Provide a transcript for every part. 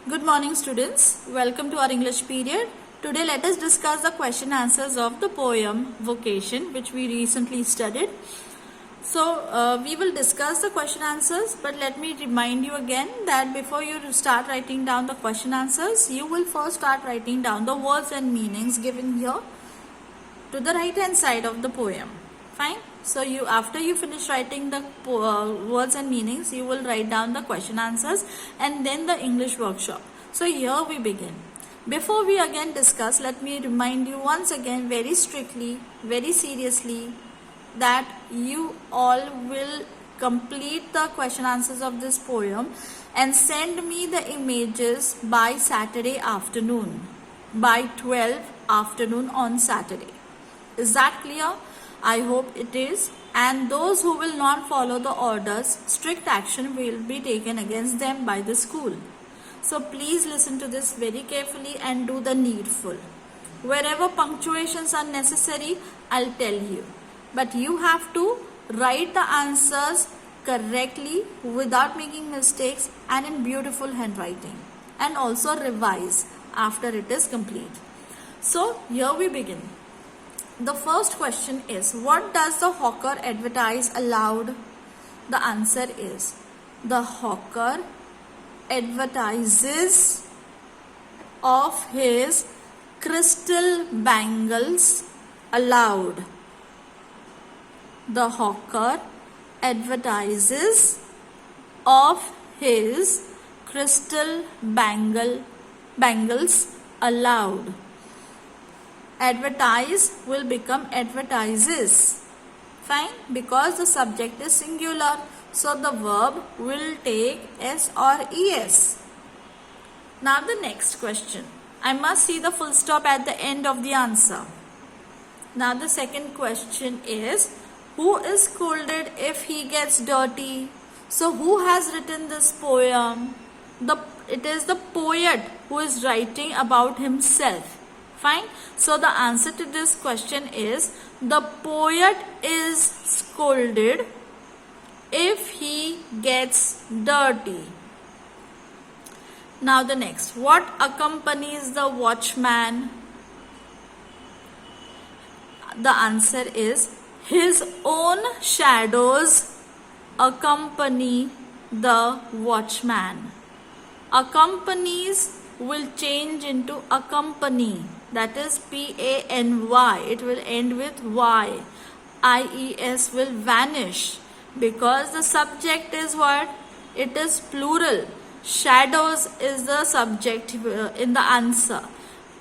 Good morning students, welcome to our English period. Today let us discuss the question answers of the poem Vocation which we recently studied. So we will discuss the question answers, but let me remind you again that before you start writing down the question answers, you will first start writing down the words and meanings given here to the right hand side of the poem. Fine. So after you finish writing the words and meanings, you will write down the question answers and then the English workshop. So here we begin. Before we again discuss, let me remind you once again very strictly, very seriously, that you all will complete the question answers of this poem and send me the images by Saturday afternoon, by 12 afternoon on Saturday. Is that clear? I hope it is. And those who will not follow the orders, strict action will be taken against them by the school. So please listen to this very carefully and do the needful. Wherever punctuations are necessary, I'll tell you. But you have to write the answers correctly without making mistakes and in beautiful handwriting. And also revise after it is complete. So here we begin. The first question is, what does the hawker advertise aloud? The answer is, the hawker advertises of his crystal bangles aloud. The hawker advertises of his crystal bangles aloud. Advertise will become advertises. Fine, because the subject is singular, so the verb will take S or ES. Now the next question. I must see the full stop at the end of the answer. Now the second question is, who is scolded if he gets dirty? So who has written this poem? It is the poet who is writing about himself. Fine. So the answer to this question is, the poet is scolded if he gets dirty. Now the next. What accompanies the watchman? The answer is, his own shadows accompany the watchman. Accompanies will change into accompany. That is P-A-N-Y. It will end with Y. I-E-S will vanish because the subject is what? It is plural. Shadows is the subject in the answer.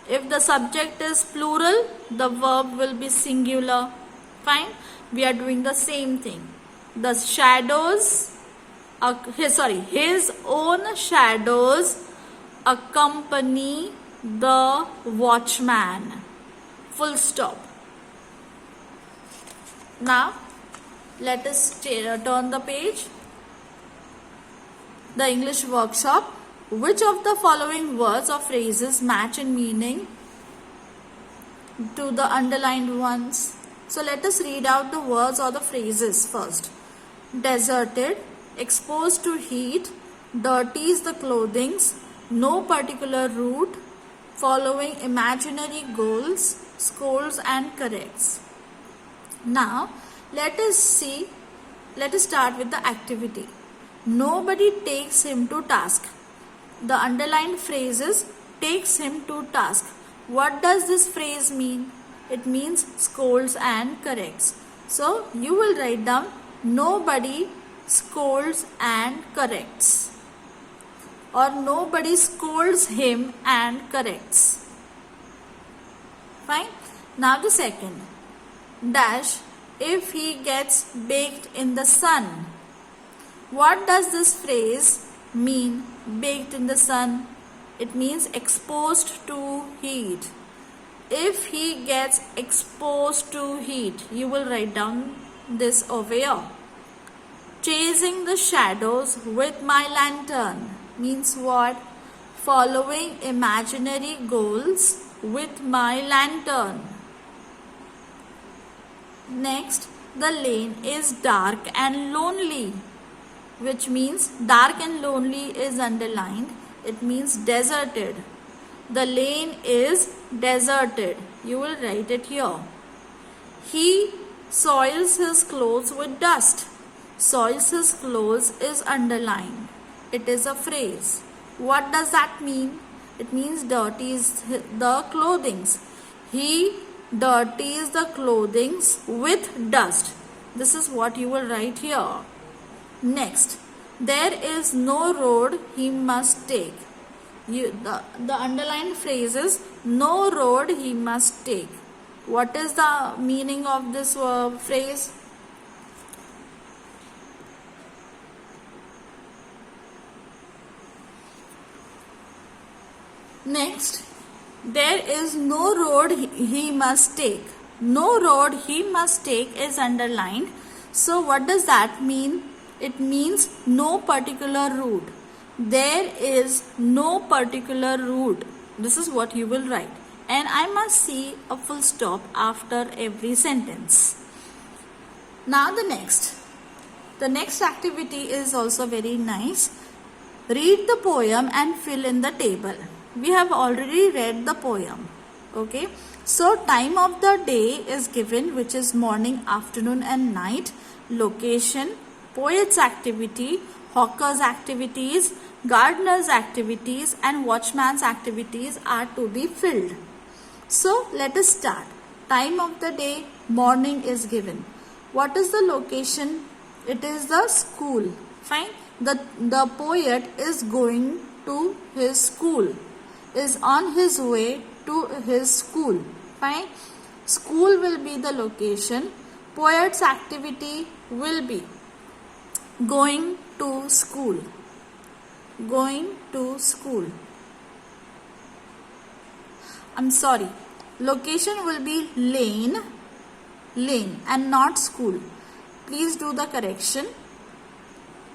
If the subject is plural, the verb will be singular. Fine. We are doing the same thing. The shadows, his own shadows accompany the watchman. Full stop. Now let us turn the page. The English workshop. Which of the following words or phrases match in meaning to the underlined ones? So let us read out the words or the phrases first. Deserted, exposed to heat, dirties the clothings, no particular route, following imaginary goals, scolds and corrects. Now let us start with the activity. Nobody takes him to task. The underlined phrases takes him to task. What does this phrase mean? It means scolds and corrects. So you will write down, nobody scolds and corrects, or nobody scolds him and corrects. Fine. Now the second. Dash, if he gets baked in the sun. What does this phrase mean? Baked in the sun. It means exposed to heat. If he gets exposed to heat, you will write down this over here. Chasing the shadows with my lantern means what? Following imaginary goals with my lantern. Next, the lane is dark and lonely, which means dark and lonely is underlined. it means deserted. The lane is deserted. You will write it here. He soils his clothes with dust. Soils his clothes is underlined. It is a phrase. What does that mean? It means dirties the clothings. He dirties the clothings with dust. This is what you will write here. Next, there is no road he must take. The underlined phrase is no road he must take. What is the meaning of this phrase? Next, there is no road he must take. No road he must take is underlined. So what does that mean? It means no particular route. There is no particular route. This is what you will write. And I must see a full stop after every sentence. Now the next activity is also very nice. Read the poem and fill in the table. We have already read the poem. Okay. So time of the day is given, which is morning, afternoon and night. Location, poet's activity, hawker's activities, gardener's activities and watchman's activities are to be filled. So let us start. Time of the day, morning is given. What is the location? It is the school. Fine. The poet is going to his school, is on his way to his school. Fine. School will be the location. Poet's activity will be going to school. Going to school. I'm sorry. Location will be lane and not school. Please do the correction.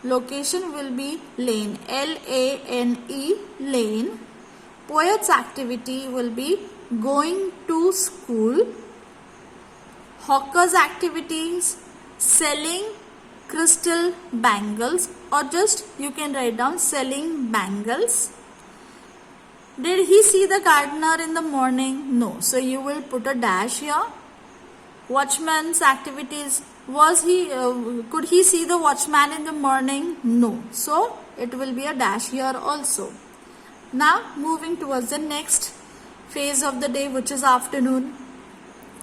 Location will be lane, L-A-N-E, lane. Poet's activity will be going to school. Hawker's activities, selling crystal bangles, or just you can write down selling bangles. Did he see the gardener in the morning? No. So you will put a dash here. Watchman's activities, could he see the watchman in the morning? No. So it will be a dash here also. Now moving towards the next phase of the day, which is afternoon.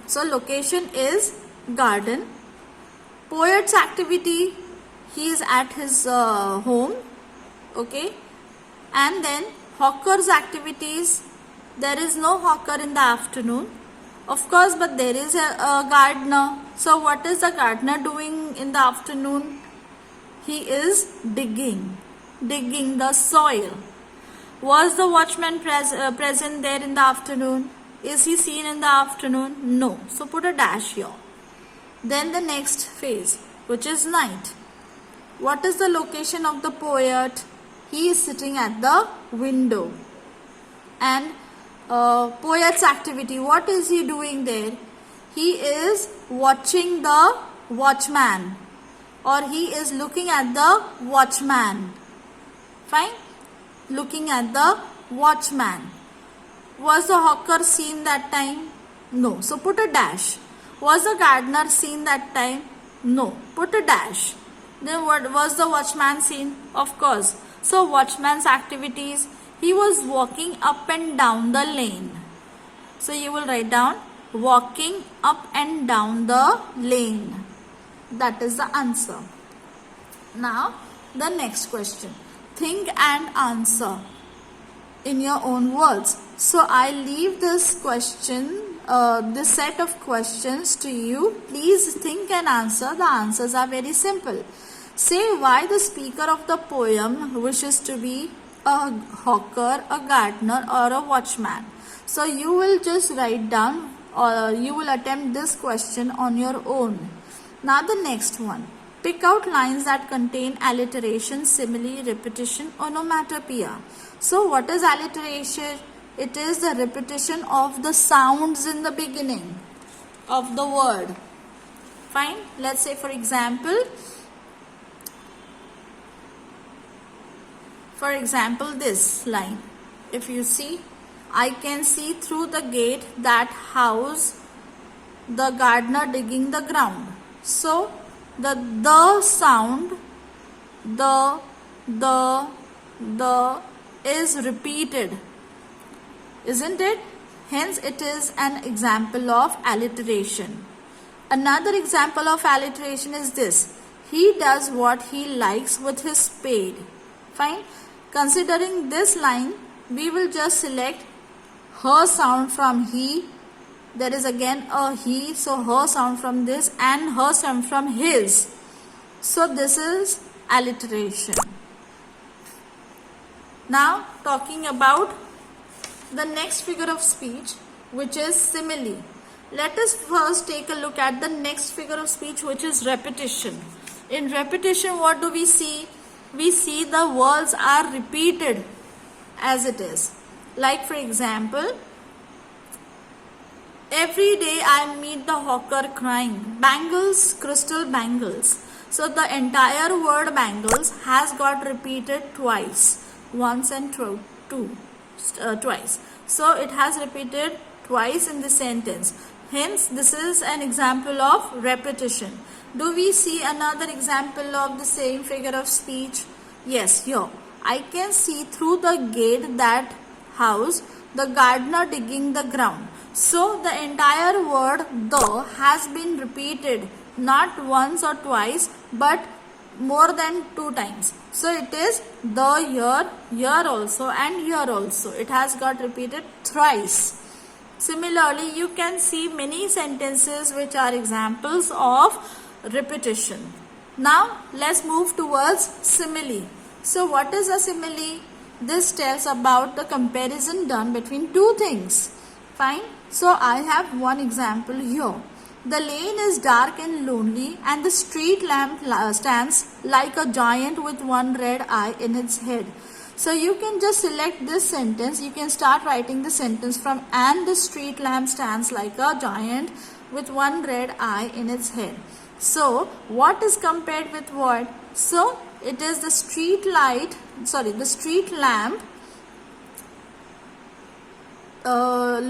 So location is garden. Poet's activity, he is at his home. Okay. And then hawker's activities, there is no hawker in the afternoon. Of course, but there is a gardener. So what is the gardener doing in the afternoon? He is digging the soil. Was the watchman present there in the afternoon? Is he seen in the afternoon? No. So put a dash here. Then the next phase, which is night. What is the location of the poet? He is sitting at the window. And poet's activity, what is he doing there? He is watching the watchman, or he is looking at the watchman. Fine? Looking at the watchman. Was the hawker seen that time? No. So put a dash. Was the gardener seen that time? No. Put a dash. Then what was the watchman seen? Of course. So watchman's activities, he was walking up and down the lane. So you will write down walking up and down the lane. That is the answer. Now the next question. Think and answer in your own words. So I leave this question, this set of questions to you. Please think and answer. The answers are very simple. Say why the speaker of the poem wishes to be a hawker, a gardener or a watchman. So you will just write down, or you will attempt this question on your own. Now the next one. Pick out lines that contain alliteration, simile, repetition, onomatopoeia. So what is alliteration? It is the repetition of the sounds in the beginning of the word. Fine. Let's say for example, For example, this line. If you see, I can see through the gate that house the gardener digging the ground. So the sound, the is repeated, isn't it? Hence it is an example of alliteration. Another example of alliteration is this. He does what he likes with his spade. Fine. Considering this line, we will just select her sound from he. There is again a he, so her sound from this and her sound from his. So this is alliteration. Now talking about the next figure of speech, which is simile. Let us first take a look at the next figure of speech, which is repetition. In repetition, what do we see? We see the words are repeated as it is. Like for example, every day I meet the hawker crying, bangles, crystal bangles. So the entire word bangles has got repeated twice, once and twice. So it has repeated twice in the sentence. Hence this is an example of repetition. Do we see another example of the same figure of speech? Yes, here. I can see through the gate that house the gardener digging the ground. So the entire word the has been repeated not once or twice but more than 2 times. So it is the here also and here also. It has got repeated thrice. Similarly, you can see many sentences which are examples of repetition. Now let's move towards simile. So what is a simile? This tells about the comparison done between two things. Fine. So I have one example here. The lane is dark and lonely and the street lamp stands like a giant with one red eye in its head. So you can just select this sentence. You can start writing the sentence from and the street lamp stands like a giant with one red eye in its head. So what is compared with what? So it is the street lamp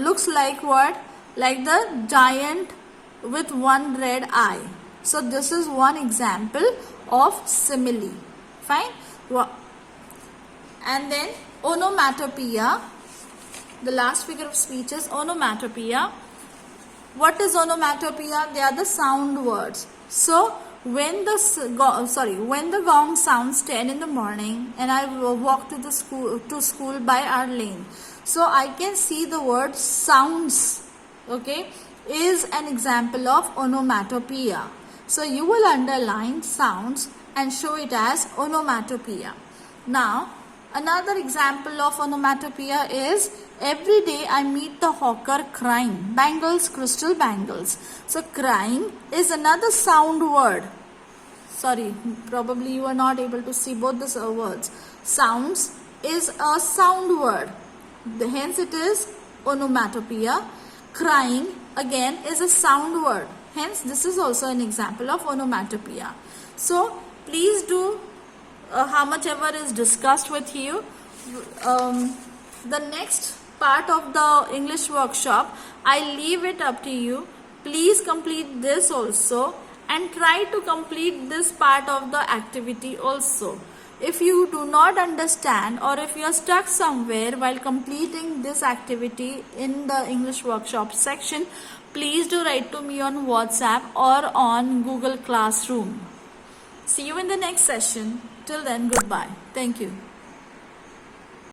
looks like what? Like the giant with one red eye. So this is one example of simile. Fine. And then onomatopoeia. The last figure of speech is onomatopoeia. What is onomatopoeia? They are the sound words. So when the gong sounds 10 in the morning and I walk to school by our lane, so I can see the word sounds, okay, is an example of onomatopoeia. So you will underline sounds and show it as onomatopoeia. Now another example of onomatopoeia is every day I meet the hawker crying, bangles, crystal bangles. So crying is another sound word. Sorry, probably you are not able to see both the words. Sounds is a sound word. Hence it is onomatopoeia. Crying again is a sound word. Hence this is also an example of onomatopoeia. So please do how much ever is discussed with you. The next part of the English workshop, I leave it up to you. Please complete this also and try to complete this part of the activity also. If you do not understand or if you are stuck somewhere while completing this activity in the English workshop section, please do write to me on WhatsApp or on Google Classroom. See you in the next session. Till then, goodbye. Thank you.